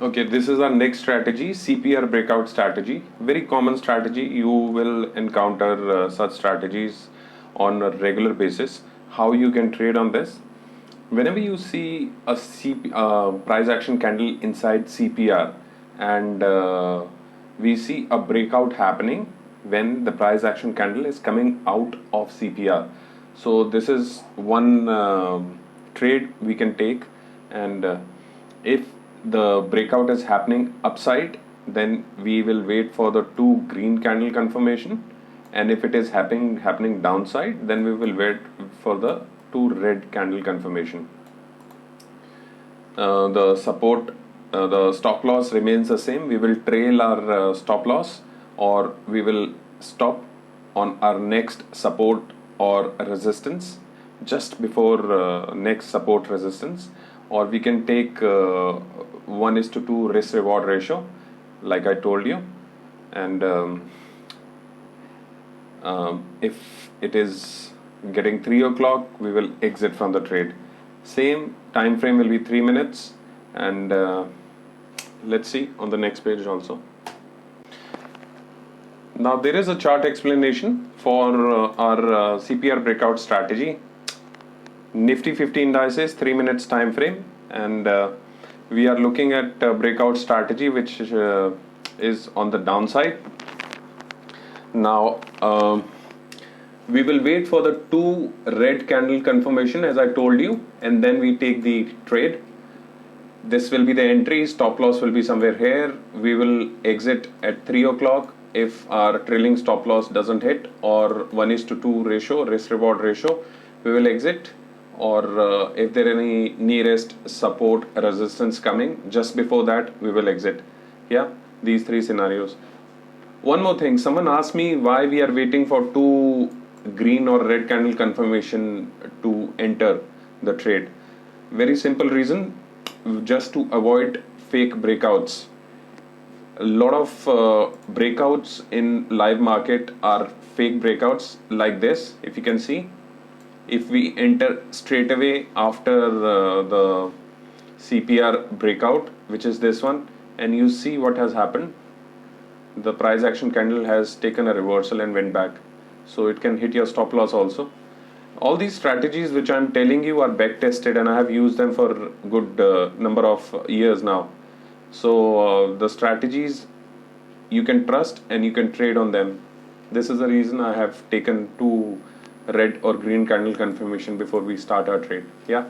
Okay, this is our next strategy, CPR breakout strategy. Very common strategy. You will encounter such strategies on a regular basis. How you can trade on this? Whenever you see a price action candle inside CPR and we see a breakout happening when the price action candle is coming out of CPR. So this is one trade we can take, and if the breakout is happening upside, then we will wait for the two green candle confirmation, and if it is happening downside, then we will wait for the two red candle confirmation. The support, the stop loss remains the same. We will trail our stop loss, or we will stop on our next support or resistance just before next support resistance, or we can take 1:2 risk reward ratio like I told you, and if it is getting 3 o'clock, we will exit from the trade. Same time frame will be 3 minutes, and let's see on the next page also. Now there is a chart explanation for our CPR breakout strategy. Nifty 50 indices, 3 minutes time frame, and we are looking at breakout strategy which is on the downside. Now we will wait for the two red candle confirmation as I told you, and then we take the trade. This will be the entry. Stop loss will be somewhere here. We will exit at 3 o'clock if our trailing stop loss doesn't hit, or 1:2 ratio, risk reward ratio, we will exit, or if there are any nearest support resistance coming just before that, we will exit. Yeah, these three scenarios. One more thing, someone asked me why we are waiting for two green or red candle confirmation to enter the trade. Very simple reason, just to avoid fake breakouts. A lot of breakouts in live market are fake breakouts like this. If you can see, if we enter straight away after the CPR breakout, which is this one, and you see what has happened, the price action candle has taken a reversal and went back, so it can hit your stop loss also. All these strategies which I am telling you are back tested, and I have used them for good number of years now. So the strategies you can trust and you can trade on them. This is the reason I have taken two red or green candle confirmation before we start our trade. Yeah.